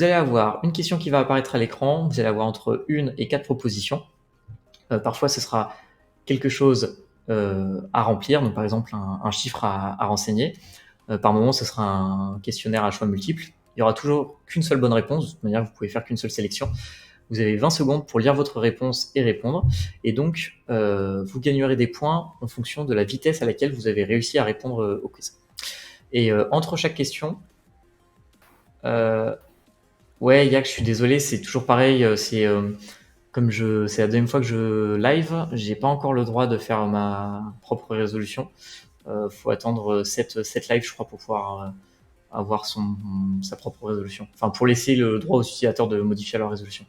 allez avoir une question qui va apparaître à l'écran, vous allez avoir entre 1 et 4 propositions. Parfois, ce sera quelque chose à remplir, donc par exemple un chiffre à renseigner. Par moment, ce sera un questionnaire à choix multiples. Il y aura toujours qu'une seule bonne réponse, de toute manière, vous pouvez faire qu'une seule sélection. Vous avez 20 secondes pour lire votre réponse et répondre. Et donc, vous gagnerez des points en fonction de la vitesse à laquelle vous avez réussi à répondre au quiz. Et entre chaque question, ouais, Yak, je suis désolé, c'est toujours pareil. C'est la deuxième fois que je live, j'ai pas encore le droit de faire ma propre résolution. Faut attendre 7 lives, je crois, pour pouvoir avoir sa propre résolution. Enfin, pour laisser le droit aux utilisateurs de modifier leur résolution.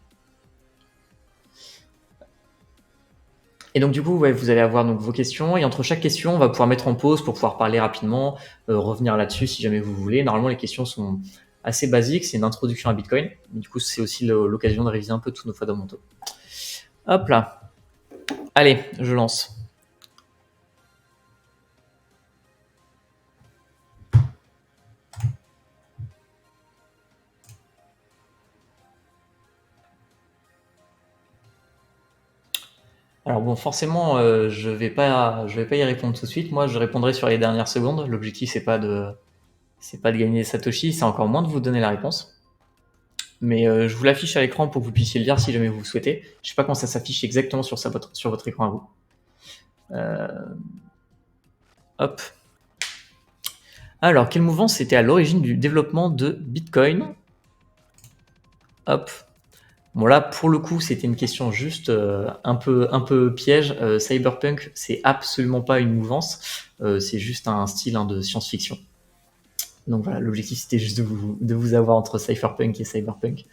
Et donc du coup, ouais, vous allez avoir donc vos questions, et entre chaque question, on va pouvoir mettre en pause pour pouvoir parler rapidement, revenir là-dessus si jamais vous voulez. Normalement, les questions sont assez basiques, c'est une introduction à Bitcoin. Du coup, c'est aussi l'occasion de réviser un peu tous nos fondamentaux. Hop là. Allez, je lance. Alors bon, forcément, je vais pas y répondre tout de suite. Moi, je répondrai sur les dernières secondes. L'objectif, c'est pas de gagner des Satoshi, c'est encore moins de vous donner la réponse. Mais je vous l'affiche à l'écran pour que vous puissiez le lire si jamais vous le souhaitez. Je sais pas quand ça s'affiche exactement sur votre écran à vous. Hop. Alors, quelle mouvance était à l'origine du développement de Bitcoin? Hop. Bon là, pour le coup, c'était une question juste un peu piège. Cyberpunk, c'est absolument pas une mouvance, c'est juste un style de science-fiction. Donc voilà, l'objectif c'était juste de vous avoir entre Cypherpunk et Cyberpunk.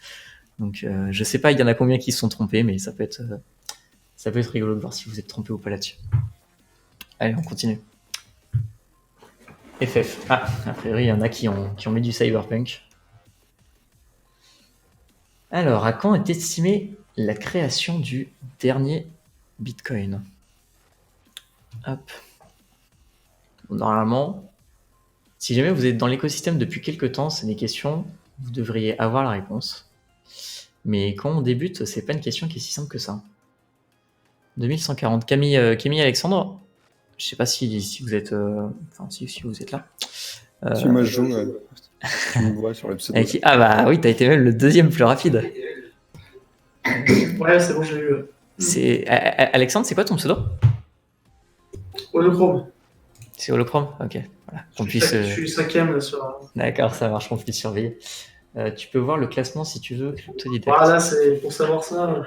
Donc je sais pas, il y en a combien qui se sont trompés, mais ça peut être rigolo de voir si vous êtes trompé ou pas là-dessus. Allez, on continue. FF. Ah, a priori, il y en a qui ont mis du Cyberpunk. Alors, à quand est estimée la création du dernier Bitcoin? Hop. Normalement, si jamais vous êtes dans l'écosystème depuis quelques temps, c'est des questions, vous devriez avoir la réponse. Mais quand on débute, c'est pas une question qui est si simple que ça. 2140. Camille Alexandre, je sais pas si vous êtes, si vous êtes là. Si moi je joue, tu me vois sur le pseudo. Ah bah oui, t'as été même le deuxième plus rapide. Ouais, c'est bon, j'ai eu. C'est Alexandre, c'est quoi ton pseudo? Holochrome. C'est Holochrome, ok. Voilà. Je suis 5ème sur. D'accord, ça marche, on puisse surveiller. Tu peux voir le classement si tu veux, CryptoDidacte. Voilà, c'est pour savoir ça.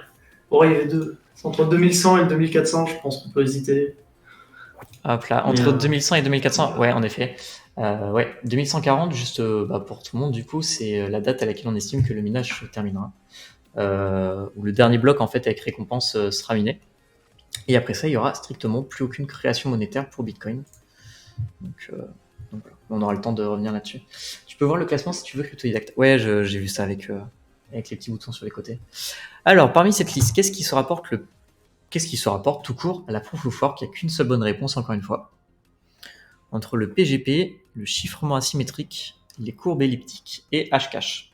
Bon, il y avait deux. C'est entre 2100 et 2400, je pense qu'on peut hésiter. Hop là, entre 2100 et 2400, ouais, en effet. Ouais, 2140, juste pour tout le monde, du coup, c'est la date à laquelle on estime que le minage se terminera. Où le dernier bloc, en fait, avec récompense, sera miné. Et après ça, il y aura strictement plus aucune création monétaire pour Bitcoin. Donc voilà. On aura le temps de revenir là-dessus. Tu peux voir le classement si tu veux, CryptoDidacte. Ouais, j'ai vu ça avec les petits boutons sur les côtés. Alors, parmi cette liste, qu'est-ce qui se rapporte tout court à la proof of work? Il n'y a qu'une seule bonne réponse, encore une fois. Entre le PGP, le chiffrement asymétrique, les courbes elliptiques et Hashcash.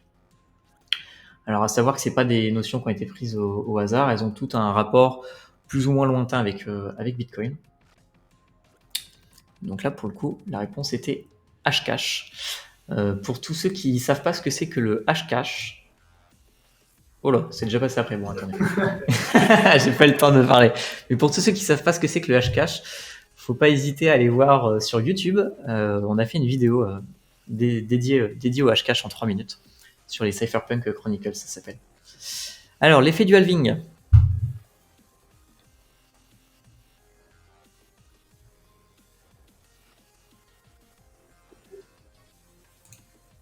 Alors, à savoir que c'est pas des notions qui ont été prises au hasard, elles ont toutes un rapport plus ou moins lointain avec Bitcoin. Donc là, pour le coup, la réponse était Hashcash. Pour tous ceux qui savent pas ce que c'est que le Hashcash, oh là, c'est déjà passé après. Bon, attendez. J'ai pas le temps de parler. Mais pour tous ceux qui savent pas ce que c'est que le Hashcash, faut pas hésiter à aller voir sur YouTube. On a fait une vidéo dédiée au Hashcash en 3 minutes sur les Cypherpunk Chronicles, ça s'appelle. Alors, l'effet du halving.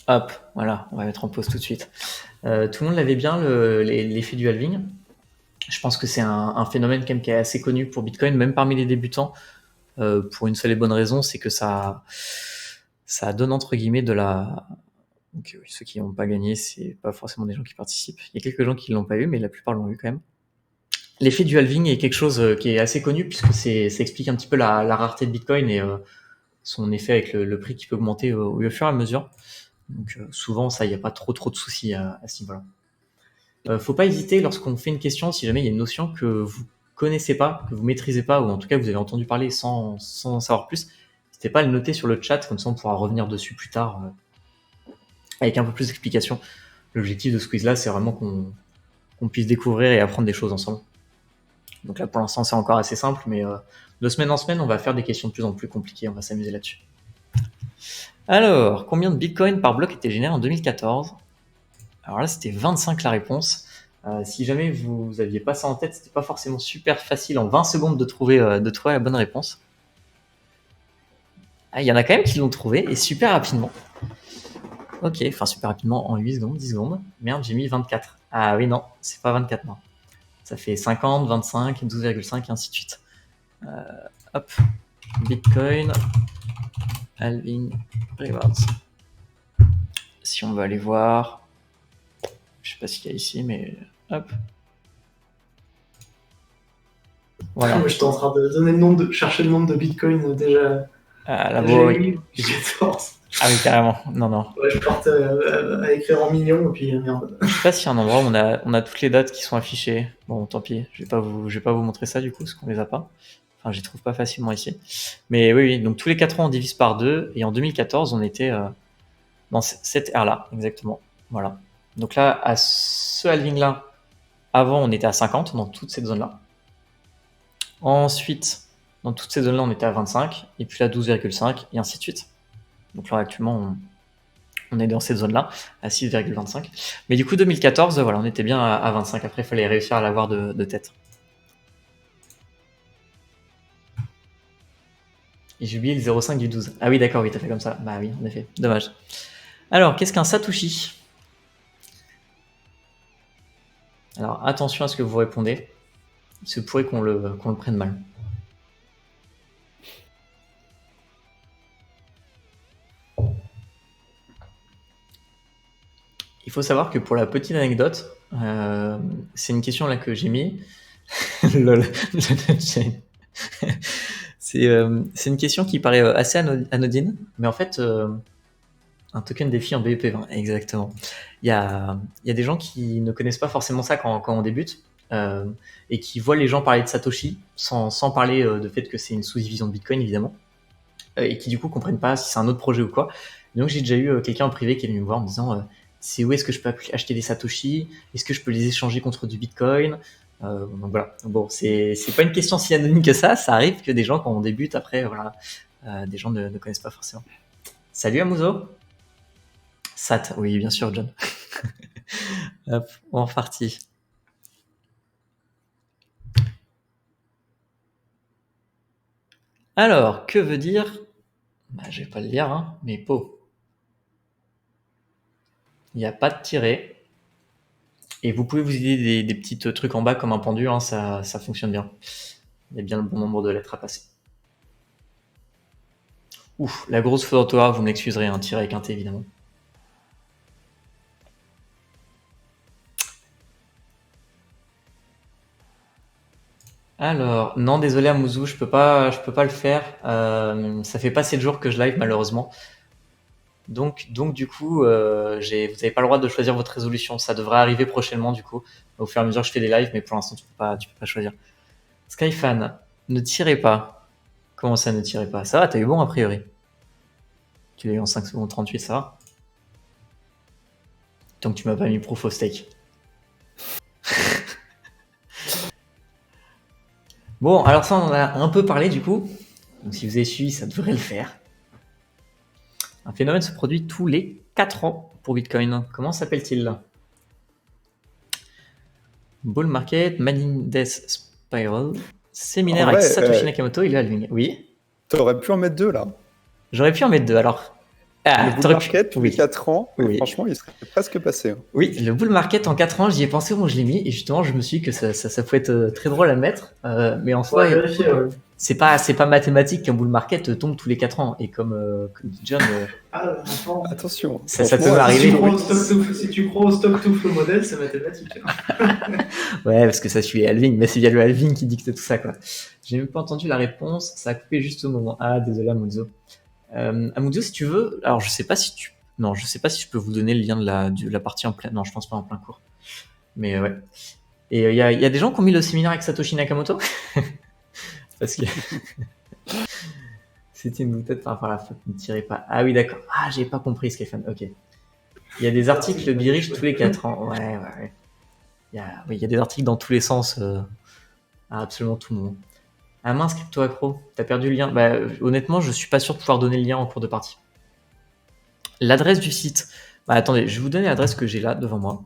Hop, voilà, on va mettre en pause tout de suite. Tout le monde l'avait bien, l'effet du halving. Je pense que c'est un phénomène quand même qui est assez connu pour Bitcoin, même parmi les débutants, pour une seule et bonne raison, c'est que ça donne entre guillemets de la... Donc, ceux qui n'ont pas gagné, c'est pas forcément des gens qui participent. Il y a quelques gens qui ne l'ont pas eu, mais la plupart l'ont eu quand même. L'effet du halving est quelque chose qui est assez connu, puisque ça explique un petit peu la rareté de Bitcoin et son effet avec le prix qui peut augmenter au fur et à mesure. Donc souvent, ça, il n'y a pas trop de soucis à ce niveau-là. Faut pas hésiter lorsqu'on fait une question, si jamais il y a une notion que vous connaissez pas, que vous maîtrisez pas, ou en tout cas que vous avez entendu parler sans en savoir plus, n'hésitez pas à le noter sur le chat, comme ça on pourra revenir dessus plus tard avec un peu plus d'explications. L'objectif de ce quiz-là, c'est vraiment qu'on puisse découvrir et apprendre des choses ensemble. Donc là, pour l'instant, c'est encore assez simple, mais de semaine en semaine, on va faire des questions de plus en plus compliquées, on va s'amuser là-dessus. Alors, combien de bitcoins par bloc étaient générés en 2014 ? Alors là, c'était 25 la réponse. Si jamais vous aviez pas ça en tête, c'était pas forcément super facile en 20 secondes de trouver la bonne réponse. Il y en a quand même qui l'ont trouvé, et super rapidement. Ok, enfin super rapidement, en 8 secondes, 10 secondes. Merde, j'ai mis 24. Ah oui, non, c'est pas 24, non. Ça fait 50, 25, 12,5 et ainsi de suite. Hop, Bitcoin, halving rewards. Si on veut aller voir, je sais pas ce qu'il y a ici, mais hop. Voilà. Moi, j'étais en train de donner chercher le nombre de bitcoins déjà. Là-bas, oui. 14. Ah oui, carrément. Non. Ouais, je partais à écrire en millions et puis merde. Je sais pas s'il y a un endroit où on a toutes les dates qui sont affichées. Bon, tant pis. Je vais pas vous montrer ça du coup, parce qu'on les a pas. Enfin, je les trouve pas facilement ici. Mais oui. Donc tous les 4 ans, on divise par 2. Et en 2014, on était dans cette ère-là, exactement. Voilà. Donc là, à ce halving-là, avant, on était à 50 dans toute cette zone-là. Ensuite, dans toutes ces zones-là, on était à 25. Et puis là, 12,5 et ainsi de suite. Donc là, actuellement, on est dans cette zone-là, à 6,25. Mais du coup, 2014, voilà, on était bien à 25. Après, il fallait réussir à l'avoir de tête. Et j'ai oublié le 0,5 du 12. Ah oui, d'accord, oui, t'as fait comme ça. Bah oui, en effet, dommage. Alors, qu'est-ce qu'un Satoshi ? Alors, attention à ce que vous répondez. Il se pourrait qu'on le prenne mal. Il faut savoir que pour la petite anecdote, c'est une question là que j'ai mis. Lol, c'est une question qui paraît assez anodine, mais en fait, un token défi en BEP20, exactement. Il y a des gens qui ne connaissent pas forcément ça quand on débute, et qui voient les gens parler de Satoshi sans parler de fait que c'est une sous-division de Bitcoin, évidemment, et qui du coup comprennent pas si c'est un autre projet ou quoi. Donc j'ai déjà eu quelqu'un en privé qui est venu me voir en me disant c'est où est-ce que je peux acheter des Satoshi ? Est-ce que je peux les échanger contre du Bitcoin ? Donc voilà. Bon, c'est pas une question si anonyme que ça. Ça arrive que des gens, quand on débute, après, voilà, des gens ne connaissent pas forcément. Salut Amuzo. Sat, oui, bien sûr, John. Hop, on est reparti. Alors, que veut dire... Bah, je vais pas le lire, hein, mais po. Il n'y a pas de tiret. Et vous pouvez vous aider des petits trucs en bas comme un pendu, hein, ça fonctionne bien. Il y a bien le bon nombre de lettres à passer. Ouf, la grosse faute d'orthographe, vous m'excuserez, un tiret avec un T évidemment. Alors, non, désolé Amouzou, je peux pas le faire. Ça fait pas 7 jours que je live malheureusement. Donc du coup, vous n'avez pas le droit de choisir votre résolution. Ça devrait arriver prochainement du coup, au fur et à mesure que je fais des lives, mais pour l'instant tu peux pas choisir. Skyfan, ne tirez pas. Comment ça, ne tirez pas ? Ça va, t'as eu bon a priori. Tu l'as eu en 5 secondes 38, ça va ? Tant que tu m'as pas mis proof of stake. Bon, alors ça, on en a un peu parlé du coup. Donc si vous avez suivi, ça devrait le faire. Un phénomène se produit tous les 4 ans pour Bitcoin. Comment s'appelle-t-il ? Bull Market, Mining Death Spiral, séminaire avec Satoshi Nakamoto, il est halving. Oui. T'aurais pu en mettre 2 là. J'aurais pu en mettre 2. Alors, le bull market, tous les 4 ans, oui. Franchement, il serait presque passé. Oui, le bull market en 4 ans, j'y ai pensé où je l'ai mis, et justement, je me suis dit que ça pouvait être très drôle à mettre, mais en soi, c'est pas mathématique qu'un bull market tombe tous les 4 ans, et comme dit John, attention, ça peut m'arriver. Si tu crois au stock to flow model, c'est mathématique. Ouais, parce que ça suit les halving, mais c'est bien le halving qui dicte tout ça, quoi. J'ai même pas entendu la réponse, ça a coupé juste au moment. Ah, désolé Amuzo. Amuzo, si tu veux, alors je sais pas si tu Non, je sais pas si je peux vous donner le lien de la partie en plein. Non, je pense pas en plein cours. Mais ouais. Et il y a des gens qui ont mis le séminaire avec Satoshi Nakamoto parce que c'était une boutade par la faute, ne tirez pas. Ah oui, d'accord. Ah, j'ai pas compris, Stéphane. Ok. Il y a des articles Birich tous les 4 ans. Ouais. Il y a des articles dans tous les sens, à absolument tout moment. Ah mince, Crypto Accro, t'as perdu le lien. Bah, honnêtement, je suis pas sûr de pouvoir donner le lien en cours de partie. L'adresse du site. Bah, attendez, je vais vous donner l'adresse que j'ai là devant moi.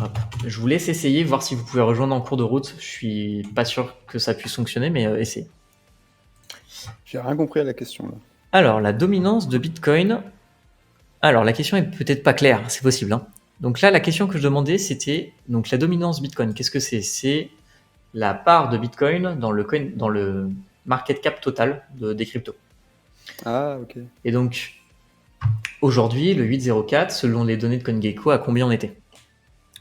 Hop. Je vous laisse essayer, voir si vous pouvez rejoindre en cours de route. Je suis pas sûr que ça puisse fonctionner, mais essayez. J'ai rien compris à la question là. Alors, la dominance de Bitcoin. Alors, la question est peut-être pas claire, c'est possible. Hein. Donc là, la question que je demandais, c'était donc la dominance Bitcoin. Qu'est-ce que c'est? C'est la part de Bitcoin dans le market cap total des cryptos. Ah, ok. Et donc, aujourd'hui, le 804, selon les données de CoinGecko, à combien on était?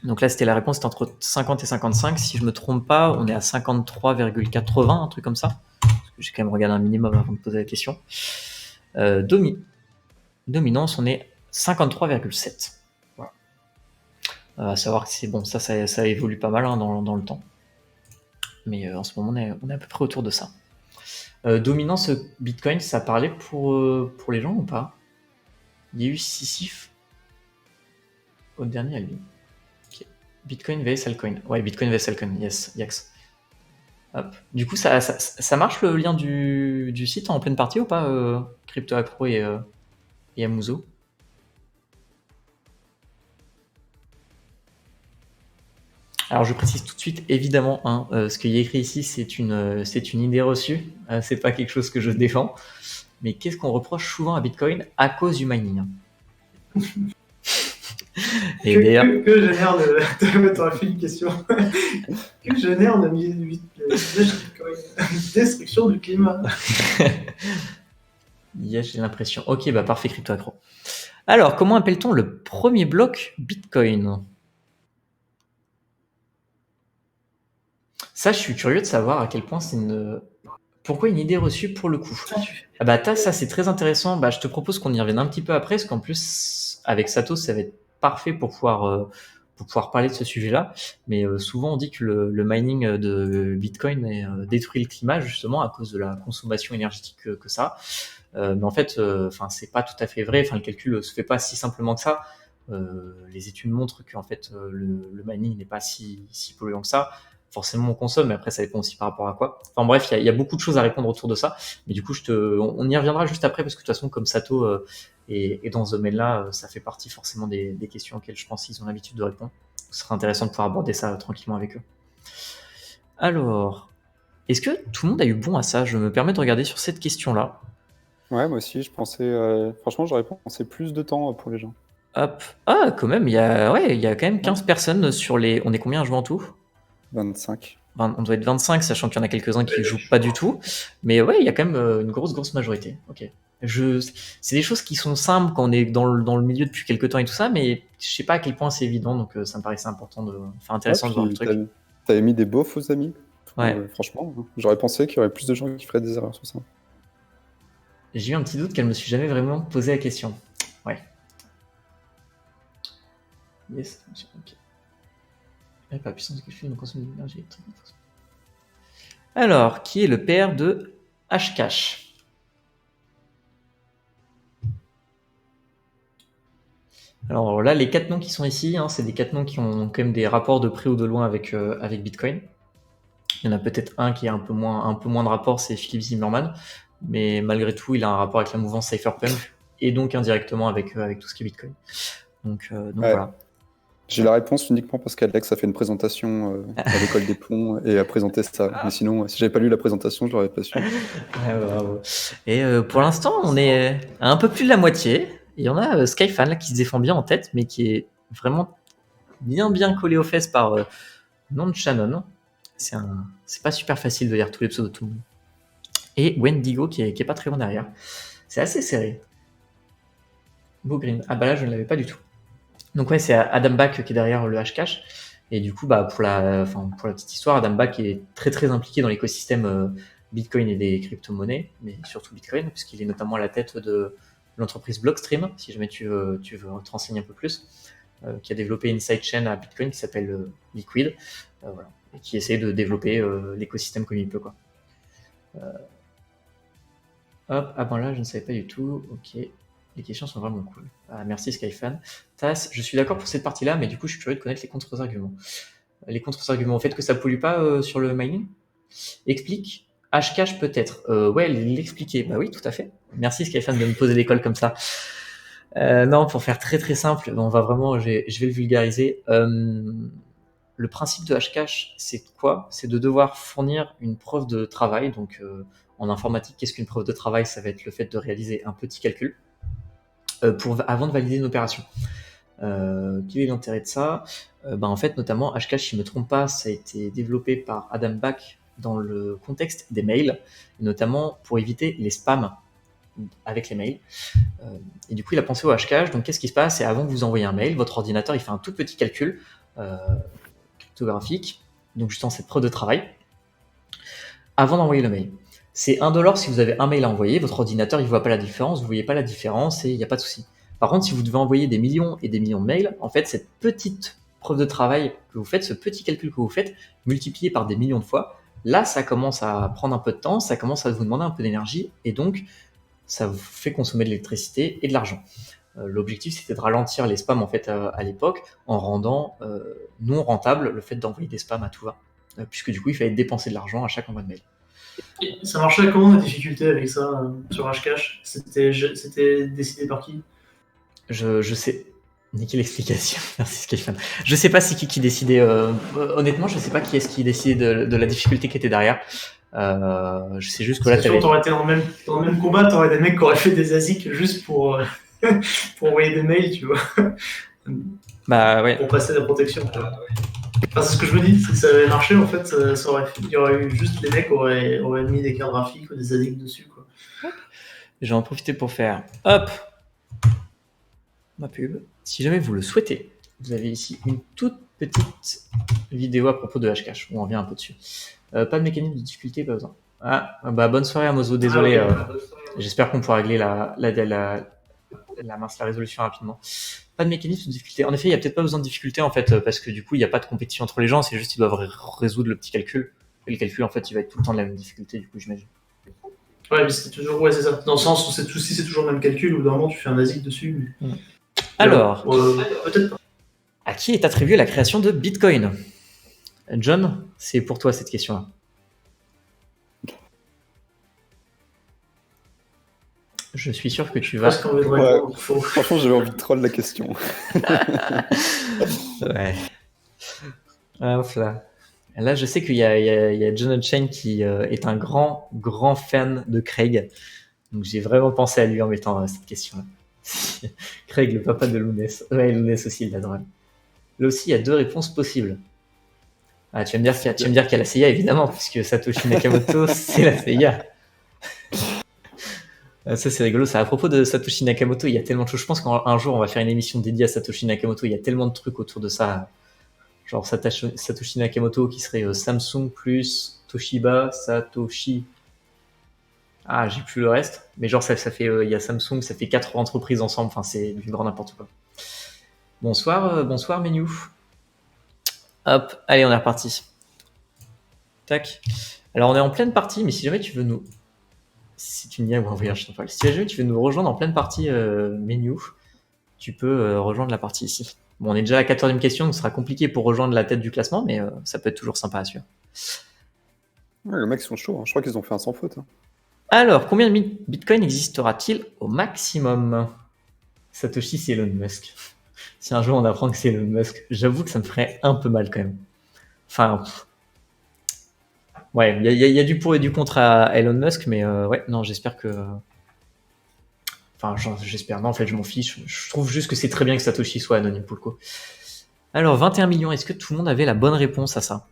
Donc là, la réponse était entre 50 et 55. Si je me trompe pas, on est à 53,80, un truc comme ça. Parce que j'ai quand même regardé un minimum avant de poser la question. Dominance, on est 53,7. Voilà. À savoir que c'est bon, ça évolue pas mal hein, dans le temps. Mais en ce moment, on est à peu près autour de ça. Dominance Bitcoin, ça parlait pour les gens ou pas? Il y a eu Sisif au dernier Albi. Okay. Bitcoin vs Altcoin. Ouais, Bitcoin vs Altcoin, yes. Hop. Du coup, ça marche le lien du site en pleine partie ou pas, Crypto Accro et Amuso? Alors je précise tout de suite, évidemment, hein, ce qu'il y a écrit ici, c'est une idée reçue, c'est pas quelque chose que je défends. Mais qu'est-ce qu'on reproche souvent à Bitcoin à cause du mining? Et d'ailleurs, que génère t'aurais fait une question. Que génère de destruction du climat? Yes, j'ai l'impression. Ok, bah parfait, Crypto Accro. Alors, comment appelle-t-on le premier bloc Bitcoin? Ça, je suis curieux de savoir à quel point c'est Pourquoi une idée reçue pour le coup? Ah bah ça c'est très intéressant. Bah, je te propose qu'on y revienne un petit peu après, parce qu'en plus, avec Sato, ça va être parfait pour pouvoir parler de ce sujet-là. Mais souvent, on dit que le mining de Bitcoin détruit le climat, justement, à cause de la consommation énergétique que ça. Mais en fait, c'est pas tout à fait vrai. Le calcul se fait pas si simplement que ça. Les études montrent qu'en fait, le mining n'est pas si polluant que ça. Forcément, on consomme, mais après, ça dépend aussi par rapport à quoi. Enfin bref, il y a beaucoup de choses à répondre autour de ça. Mais du coup, on y reviendra juste après, parce que de toute façon, comme Sato est dans ce domaine-là, ça fait partie forcément des questions auxquelles je pense qu'ils ont l'habitude de répondre. Ce serait intéressant de pouvoir aborder ça tranquillement avec eux. Alors, est-ce que tout le monde a eu bon à ça? Je me permets de regarder sur cette question-là. Ouais, moi aussi, je pensais. Franchement, j'aurais pensé plus de temps pour les gens. Hop. Ah, quand même, il y a quand même 15 personnes sur les. On est combien à jouer en tout? 25. On doit être 25, sachant qu'il y en a quelques-uns qui jouent pas du tout. Mais ouais, il y a quand même une grosse majorité. Ok. C'est des choses qui sont simples quand on est dans le milieu depuis quelques temps et tout ça, mais je sais pas à quel point c'est évident, donc ça me paraissait important intéressant de voir le truc. T'avais mis des beaux faux amis. Ouais. Franchement, j'aurais pensé qu'il y aurait plus de gens qui feraient des erreurs sur ça. J'ai eu un petit doute qu'elle me suis jamais vraiment posé la question. Ouais. Yes. Ok. Pas puissance de calcul, donc consomme de l'énergie électrique. Alors, qui est le père de Hashcash? Alors là, les 4 noms qui sont ici, hein, c'est des 4 noms qui ont quand même des rapports de près ou de loin avec Bitcoin. Il y en a peut-être un qui a un peu moins de rapport, c'est Philippe Zimmermann, mais malgré tout, il a un rapport avec la mouvance Cypherpunk et donc indirectement avec tout ce qui est Bitcoin. Donc voilà. J'ai la réponse uniquement parce qu'Alex a fait une présentation à l'école des plombs et a présenté ça. Mais sinon, si j'avais pas lu la présentation, je l'aurais pas su. Bravo. Et pour l'instant, on est à un peu plus de la moitié. Il y en a Skyfan là, qui se défend bien en tête, mais qui est vraiment bien collé aux fesses par nom de Shannon. C'est pas super facile de lire tous les pseudos de tout le monde. Et Wendigo qui est pas très loin derrière. C'est assez serré. Beau Green. Ah bah là, je ne l'avais pas du tout. Donc ouais, c'est Adam Back qui est derrière le Hashcash. Et du coup, pour la petite histoire, Adam Back est très impliqué dans l'écosystème Bitcoin et des crypto-monnaies, mais surtout Bitcoin, puisqu'il est notamment à la tête de l'entreprise Blockstream, si jamais tu veux te renseigner un peu plus, qui a développé une sidechain à Bitcoin qui s'appelle Liquid, voilà, et qui essaie de développer l'écosystème comme il peut, quoi. Hop, ah ben là, je ne savais pas du tout. Ok, les questions sont vraiment cool. Ah, merci Skyfan. Tass, je suis d'accord pour cette partie-là, mais du coup, je suis curieux de connaître les contre-arguments. Les contre-arguments au fait que ça pollue pas sur le mining. Explique. Hashcash peut-être. Ouais, l'expliquer. Bah oui, tout à fait. Merci Skyfan de me poser des cols comme ça. Non, pour faire très très simple, on va vraiment, je vais le vulgariser. Le principe de Hashcash, c'est quoi? C'est de devoir fournir une preuve de travail. Donc, en informatique, qu'est-ce qu'une preuve de travail? Ça va être le fait de réaliser un petit calcul avant de valider une opération. Quel est l'intérêt de ça? En fait, notamment, Hashcash, si je ne me trompe pas, ça a été développé par Adam Back dans le contexte des mails, et notamment pour éviter les spams avec les mails. Et du coup, il a pensé au Hashcash. Donc, qu'est-ce qui se passe? C'est avant que vous envoyez un mail, votre ordinateur, il fait un tout petit calcul cryptographique, donc justement cette preuve de travail, avant d'envoyer le mail. C'est $1 si vous avez un mail à envoyer, votre ordinateur, il ne voit pas la différence, vous ne voyez pas la différence et il n'y a pas de souci. Par contre, si vous devez envoyer des millions et des millions de mails, en fait, cette petite preuve de travail que vous faites, ce petit calcul que vous faites, multiplié par des millions de fois, là, ça commence à prendre un peu de temps, ça commence à vous demander un peu d'énergie, et donc, ça vous fait consommer de l'électricité et de l'argent. L'objectif, c'était de ralentir les spams en fait à l'époque, en rendant non rentable le fait d'envoyer des spams à tout va, puisque du coup, il fallait dépenser de l'argent à chaque envoi de mail. Et ça marchait comment la difficulté avec ça sur Hashcash? C'était décidé par qui? Je sais. Nickel explication. Merci Skyfan. Je sais pas c'est qui décidait. Honnêtement, je sais pas qui est-ce qui décidait de la difficulté qui était derrière. Je sais juste que là, t'aurais été dans le même combat, t'aurais des mecs qui auraient fait des ASIC juste pour envoyer des mails, tu vois. Bah ouais. Pour passer la protection. Enfin, c'est ce que je me dis, c'est que ça avait marché en fait, il y aurait eu juste les mecs auraient mis des cartes graphiques ou des ASIC dessus, quoi. Je vais en profiter pour faire hop ma pub. Si jamais vous le souhaitez, vous avez ici une toute petite vidéo à propos de Hashcash. On revient un peu dessus. Pas de mécanisme de difficulté, pas besoin. Ah, bah bonne soirée à Mozo, désolé. J'espère qu'on pourra régler la résolution rapidement. Pas de mécanisme de difficulté. En effet, il n'y a peut-être pas besoin de difficulté en fait, parce que du coup, il n'y a pas de compétition entre les gens, c'est juste qu'ils doivent résoudre le petit calcul. Et le calcul, en fait, il va être tout le temps de la même difficulté, du coup, j'imagine. Ouais, mais c'est toujours, ouais, c'est ça. Dans le sens où si c'est toujours le même calcul, ou normalement tu fais un ASIC dessus. Mais... Alors, peut-être pas. À qui est attribuée la création de Bitcoin? John, c'est pour toi cette question-là. Je suis sûr que tu vas. Franchement, j'avais envie de troll la question. Ouais. Là, je sais qu'il y a John Chain qui est un grand fan de Craig. Donc, j'ai vraiment pensé à lui en mettant cette question-là. Craig, le papa de Lounès. Ouais, Lounès aussi, il l'adore. Là aussi, il y a deux réponses possibles. Ah, tu vas me dire qu'il y a la CIA, évidemment, puisque Satoshi Nakamoto, c'est la CIA. Ça, c'est rigolo. Ça, à propos de Satoshi Nakamoto, il y a tellement de choses. Je pense qu'un jour, on va faire une émission dédiée à Satoshi Nakamoto. Il y a tellement de trucs autour de ça. Genre Satoshi Nakamoto qui serait Samsung plus Toshiba, Satoshi. Ah, j'ai plus le reste. Mais genre, ça fait, il y a Samsung, ça fait 4 entreprises ensemble. Enfin, c'est du grand n'importe quoi. Bonsoir, Menu. Hop, allez, on est reparti. Tac. Alors, on est en pleine partie, mais si jamais tu veux nous... Si tu n'y as ou envoyer un chien, si jamais tu veux nous rejoindre en pleine partie Menu, tu peux rejoindre la partie ici. Bon, on est déjà à la 14e question, donc ce sera compliqué pour rejoindre la tête du classement, mais ça peut être toujours sympa à suivre. Ouais, les mecs sont chauds, hein. Je crois qu'ils ont fait un sans faute. Hein. Alors, combien de Bitcoin existera-t-il au maximum? Satoshi, c'est Elon Musk. Si un jour on apprend que c'est Elon Musk, j'avoue que ça me ferait un peu mal quand même. Enfin, ouais, il y a du pour et du contre à Elon Musk, mais ouais, non, j'espère que... Enfin, j'espère. Non, en fait, je m'en fiche. Je trouve juste que c'est très bien que Satoshi soit anonyme pour le coup. Alors, 21 millions, est-ce que tout le monde avait la bonne réponse à ça?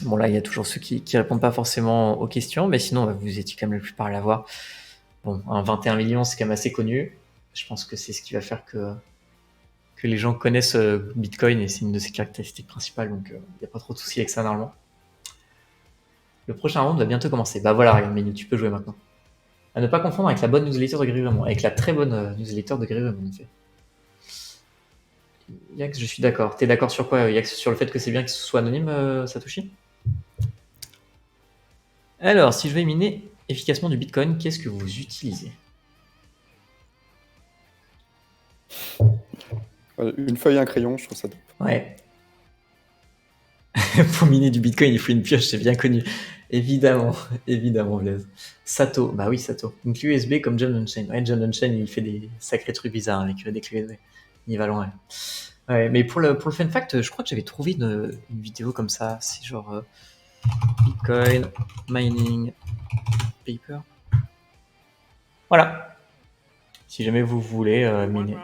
Bon, là, il y a toujours ceux qui répondent pas forcément aux questions, mais sinon, vous étiez quand même la plupart à l'avoir. Bon, un 21 millions, c'est quand même assez connu. Je pense que c'est ce qui va faire que que les gens connaissent Bitcoin et c'est une de ses caractéristiques principales, donc il n'y a pas trop de soucis avec ça normalement. Le prochain round va bientôt commencer. Bah voilà, regarde, Menu, tu peux jouer maintenant. À ne pas confondre avec la bonne newsletter de Grégory Raymond, avec la très bonne newsletter de Grégory Raymond, en fait. Yax, je suis d'accord. T'es d'accord sur quoi, Yax? Sur le fait que c'est bien que ce soit anonyme, Satoshi? Alors, si je vais miner efficacement du Bitcoin, qu'est-ce que vous utilisez? Une feuille et un crayon, je trouve ça top. Ouais. Pour miner du Bitcoin, il faut une pioche, c'est bien connu. Évidemment, évidemment, Blaise. Sato, bah oui, Sato. Une clé USB comme John Unchained. Ouais, John Unchained, il fait des sacrés trucs bizarres avec des clés USB. Il va loin, ouais. Ouais, mais pour le fun fact, je crois que j'avais trouvé une vidéo comme ça. C'est genre Bitcoin Mining Paper. Voilà. Si jamais vous voulez miner.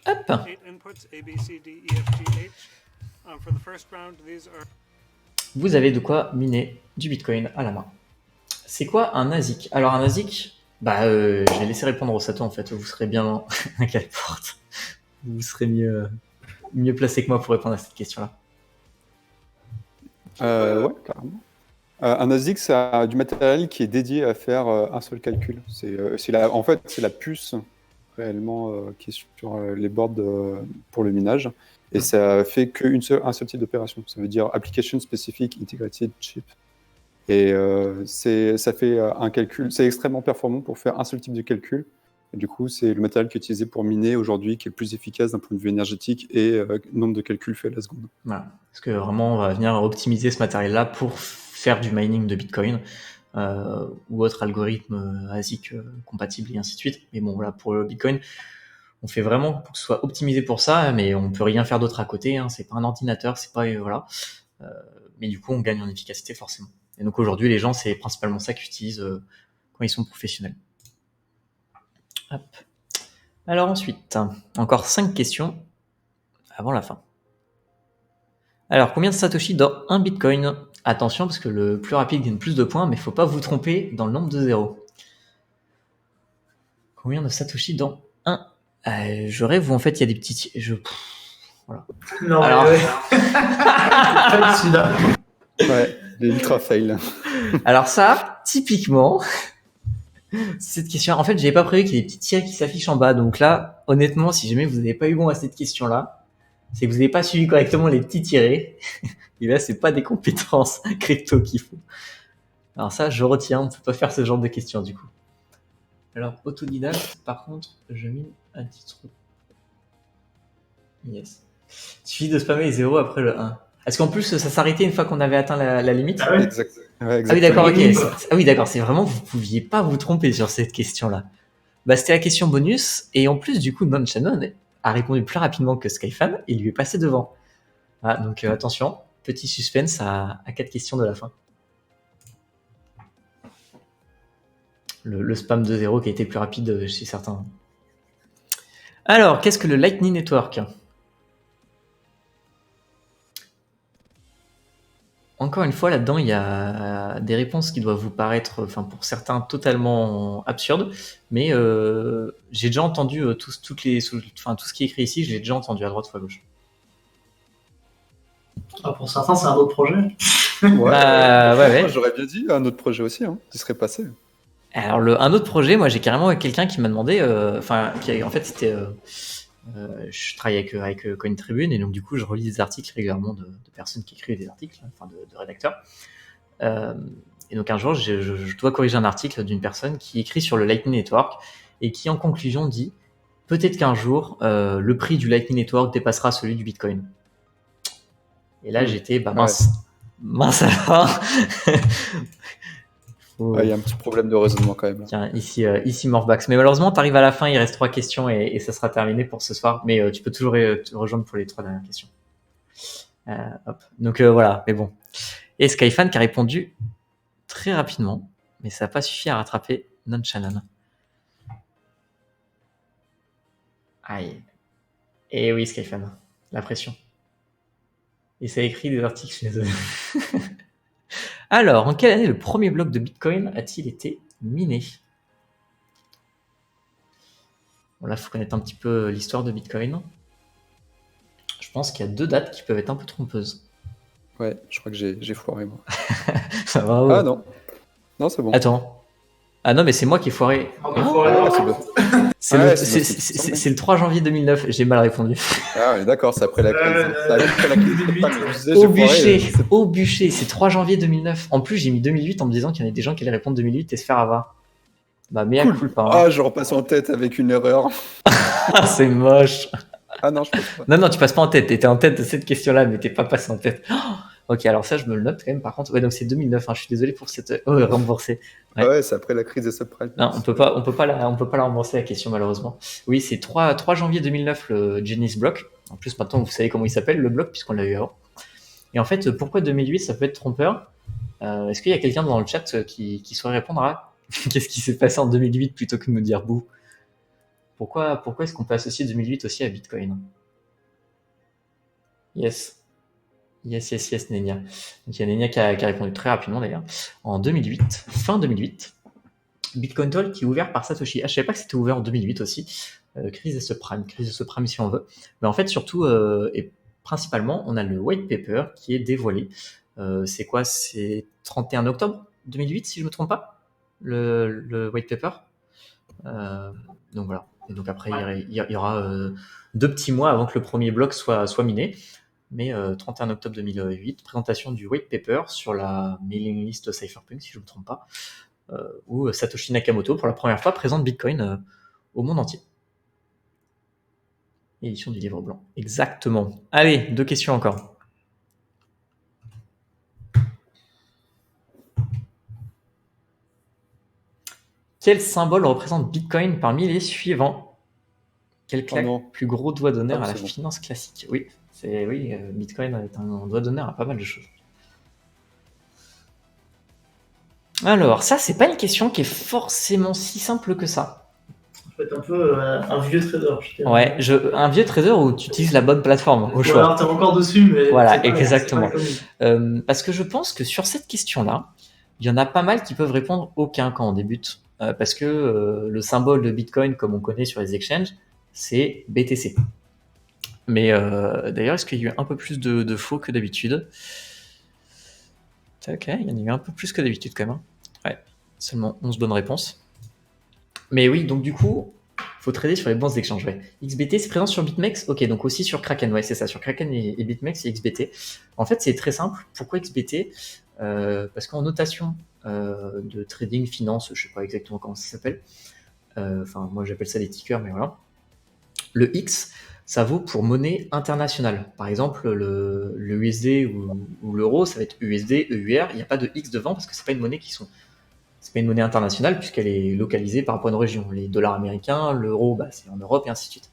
Hop. Vous avez de quoi miner du Bitcoin à la main. C'est quoi un ASIC? Alors un ASIC, bah je vais laisser répondre au Sato en fait. Vous serez bien à quelle porte? Vous serez mieux placé que moi pour répondre à cette question-là. Ouais, carrément. Un ASIC, c'est du matériel qui est dédié à faire un seul calcul. En fait, c'est la puce réellement qui est sur les boards pour le minage. Et ça fait qu'un seul type d'opération. Ça veut dire Application Specific Integrated Chip. Et ça fait un calcul. C'est extrêmement performant pour faire un seul type de calcul. Et du coup, c'est le matériel qui est utilisé pour miner aujourd'hui, qui est le plus efficace d'un point de vue énergétique et nombre de calculs faits à la seconde. Voilà. Parce que vraiment, on va venir optimiser ce matériel-là pour faire du mining de Bitcoin ou autre algorithme ASIC compatible et ainsi de suite. Mais bon, voilà, pour le Bitcoin, on fait vraiment pour que ce soit optimisé pour ça, mais on peut rien faire d'autre à côté. Hein. C'est pas un ordinateur, c'est pas voilà. Mais du coup, on gagne en efficacité forcément. Et donc aujourd'hui, les gens, c'est principalement ça qu'ils utilisent quand ils sont professionnels. Hop. Alors ensuite, encore 5 questions avant la fin. Alors, combien de Satoshi dans un Bitcoin? Attention, parce que le plus rapide gagne plus de points, mais il ne faut pas vous tromper dans le nombre de zéros. Combien de Satoshi dans un? Je rêve où en fait il y a des petits... Voilà. Non, alors... ouais. Celui-là. Ouais, les ultra fail. Alors ça, typiquement, cette question, en fait, j'avais pas prévu qu'il y ait des petits tirets qui s'affichent en bas. Donc là, honnêtement, si jamais vous n'avez pas eu bon à cette question-là, c'est que vous n'avez pas suivi correctement les petits tirés. Et là, c'est pas des compétences crypto qu'il faut. Alors ça, je retiens, on ne peut pas faire ce genre de questions du coup. Alors, autodidacte, par contre, je mine à titre. Yes. Il suffit de spammer les 0 après le 1. Est-ce qu'en plus, ça s'arrêtait une fois qu'on avait atteint la limite? Ah ouais. Ouais, ah oui, d'accord, ok. Ah oui, d'accord, c'est vraiment, vous pouviez pas vous tromper sur cette question-là. Bah, c'était la question bonus, et en plus, du coup, Non-Shannon a répondu plus rapidement que Skyfan, et lui est passé devant. Ah, donc attention, petit suspense à 4 questions de la fin. Le spam de 0 qui a été plus rapide chez certains. Alors, qu'est-ce que le Lightning Network? Encore une fois, là-dedans, il y a des réponses qui doivent vous paraître, enfin pour certains, totalement absurdes, mais j'ai déjà entendu tout ce qui est écrit ici, je l'ai déjà entendu à droite ou à gauche. Ah, pour certains, c'est un autre projet. Ouais, ouais. J'aurais bien dit un autre projet aussi, qui serait passé. Alors, un autre projet, moi j'ai carrément quelqu'un qui m'a demandé, en fait, c'était... je travaille avec Coin Tribune et donc du coup je relis des articles régulièrement de personnes qui écrivent des articles, enfin de rédacteurs. Et donc un jour je dois corriger un article d'une personne qui écrit sur le Lightning Network et qui en conclusion dit peut-être qu'un jour le prix du Lightning Network dépassera celui du Bitcoin. Et là j'étais mince alors. Il y a un petit problème de raisonnement quand même. Tiens, ici Morpbax. Mais malheureusement, tu arrives à la fin, il reste 3 questions et ça sera terminé pour ce soir. Mais tu peux toujours te rejoindre pour les 3 dernières questions. Hop. Donc voilà, mais bon. Et Skyfan qui a répondu très rapidement, mais ça n'a pas suffi à rattraper Non-Shannon. Aïe. Et oui, Skyfan, la pression. Et ça écrit des articles chez eux. Alors, en quelle année le premier bloc de Bitcoin a-t-il été miné? Bon, là, il faut connaître un petit peu l'histoire de Bitcoin. Je pense qu'il y a 2 dates qui peuvent être un peu trompeuses. Ouais, je crois que j'ai foiré, moi. Bravo. Ah non. Non, c'est bon. Attends. Ah non, mais c'est moi qui ai foiré. C'est bon. C'est Ouais, le, c'est c'est- bon, c'est- c'est c'est- bon. c'est le 3 janvier 2009. J'ai mal répondu. Ah, ouais, d'accord, c'est après la crise. C'est après la crise. C'est pas que je disais, Au j'ai foiré, bûcher. c'est- Au bûcher. C'est 3 janvier 2009. En plus, j'ai mis 2008 en me disant qu'il y en avait des gens qui allaient répondre 2008 et se faire avoir. Bah, mea Cool. culpa. Hein. Ah, je repasse en tête avec une erreur. Ah, c'est moche. Ah non, je pense pas. Non, tu passes pas en tête. T'étais en tête de cette question-là, mais t'es pas passé en tête. Oh, ok, alors ça, je me le note quand même. Par contre, ouais, donc c'est 2009. Hein, je suis désolé pour cette. Oh, remboursé. Ouais. Ah ouais, c'est après la crise des subprimes. Non, on peut pas la rembourser la question malheureusement. Oui, c'est 3 janvier 2009 le Genesis Block. En plus, maintenant, vous savez comment il s'appelle le bloc puisqu'on l'a eu avant. Et en fait, pourquoi 2008 ça peut être trompeur Est-ce qu'il y a quelqu'un dans le chat qui saurait répondre à qu'est-ce qui s'est passé en 2008 plutôt que de nous dire bouh Pourquoi est-ce qu'on peut associer 2008 aussi à Bitcoin Yes, Nenia. Donc il y a Nenia qui a répondu très rapidement d'ailleurs. En 2008, fin 2008, Bitcoin Talk qui est ouvert par Satoshi. Ah, je savais pas que c'était ouvert en 2008 aussi. Crise des subprimes si on veut. Mais en fait, surtout et principalement, on a le white paper qui est dévoilé. C'est quoi? C'est 31 octobre 2008 si je me trompe pas, le white paper. Donc voilà. Et donc après, il y aura 2 petits mois avant que le premier bloc soit miné. Mais 31 octobre 2008, présentation du white paper sur la mailing list Cypherpunk, si je ne me trompe pas, où Satoshi Nakamoto, pour la première fois, présente Bitcoin au monde entier. Édition du livre blanc. Exactement. Allez, 2 questions encore. Quel symbole représente Bitcoin parmi les suivants? Quel plus gros doigt d'honneur à la finance classique? Oui, Bitcoin est un doigt d'honneur à pas mal de choses. Alors, ça, c'est pas une question qui est forcément si simple que ça. Ça peut être un peu un vieux trader. Ouais, un vieux trader où tu utilises la bonne plateforme au choix. Alors, t'es encore dessus, mais... Voilà, exactement. Parce que je pense que sur cette question-là, il y en a pas mal qui peuvent répondre aucun quand on débute. Parce que le symbole de Bitcoin, comme on connaît sur les exchanges, c'est BTC. Mais d'ailleurs, est-ce qu'il y a eu un peu plus de faux que d'habitude? Ok, il y en a eu un peu plus que d'habitude quand même. Ouais, seulement 11 bonnes réponses. Mais oui, donc du coup, faut trader sur les banques d'exchange. Ouais. XBT, c'est présent sur BitMEX. Ok, donc aussi sur Kraken. Ouais, c'est ça. Sur Kraken et BitMEX et XBT. En fait, c'est très simple. Pourquoi XBT Parce qu'en notation de trading finance, je sais pas exactement comment ça s'appelle. Enfin, moi j'appelle ça des tickers, mais voilà. Le X, ça vaut pour monnaie internationale. Par exemple, le USD ou l'euro, ça va être USD, EUR. Il n'y a pas de X devant parce que c'est pas une monnaie c'est pas une monnaie internationale puisqu'elle est localisée par rapport à une région. Les dollars américains, l'euro, c'est en Europe et ainsi de suite.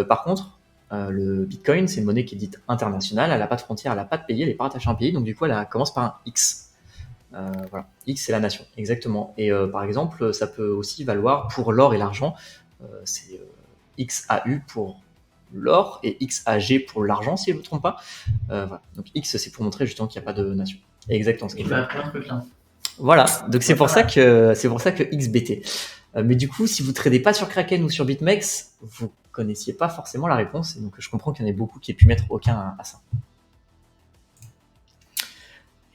Par contre, le Bitcoin, c'est une monnaie qui est dite internationale. Elle n'a pas de frontières, elle n'a pas de pays, elle n'est pas rattachée à un pays. Donc du coup, elle commence par un X. Voilà. X, c'est la nation, exactement. Et par exemple, ça peut aussi valoir pour l'or et l'argent. C'est XAU pour l'or et XAG pour l'argent, si je ne me trompe pas. Voilà. Donc X, c'est pour montrer justement qu'il n'y a pas de nation. Exactement ce qu'il fait. Voilà, donc c'est pour ça que XBT. Mais du coup, si vous tradez pas sur Kraken ou sur BitMEX, vous connaissiez pas forcément la réponse. Et donc je comprends qu'il y en ait beaucoup qui aient pu mettre aucun à ça.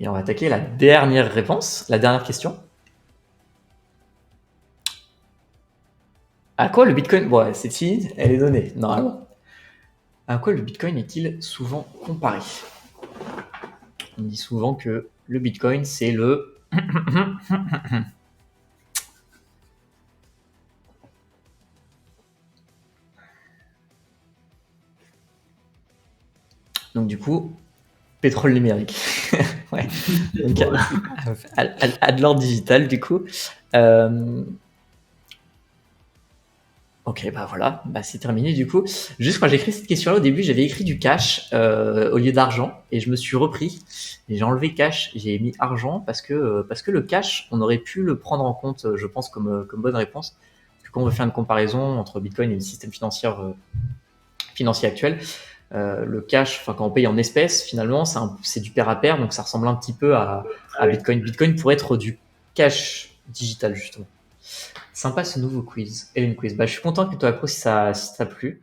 Et on va attaquer la dernière réponse, la dernière question. À quoi le Bitcoin... Bon, c'est fini, elle est donnée, normalement. À quoi le Bitcoin est-il souvent comparé? On dit souvent que le Bitcoin, c'est le... Donc du coup, pétrole numérique. Ouais. Donc, à de l'or digital, du coup. Ok, voilà, c'est terminé du coup. Juste quand j'ai écrit cette question-là, au début, j'avais écrit du cash au lieu d'argent et je me suis repris et j'ai enlevé cash, j'ai mis argent parce que le cash, on aurait pu le prendre en compte, je pense, comme bonne réponse. Parce que quand on veut faire une comparaison entre Bitcoin et le système financier actuel, le cash, quand on paye en espèces, finalement, c'est du pair à pair, donc ça ressemble un petit peu à Bitcoin. Bitcoin pourrait être du cash digital, justement. Sympa ce nouveau quiz, Ellen Quiz. Bah, je suis content que tu accro si ça t'a plu.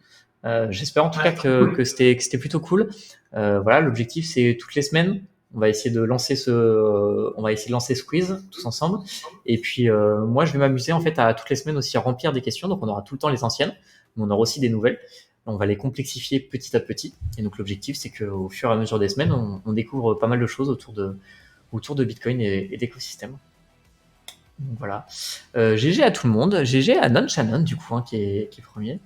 J'espère en tout Ouais, cas cool. que c'était plutôt cool. Voilà, l'objectif c'est toutes les semaines, on va essayer de lancer ce quiz tous ensemble. Et puis moi je vais m'amuser en fait à toutes les semaines aussi à remplir des questions. Donc on aura tout le temps les anciennes, mais on aura aussi des nouvelles. On va les complexifier petit à petit. Et donc l'objectif c'est qu'au fur et à mesure des semaines, on découvre pas mal de choses autour de Bitcoin et d'écosystème. Donc voilà. GG à tout le monde. GG à Non Shannon, du coup, qui est premier.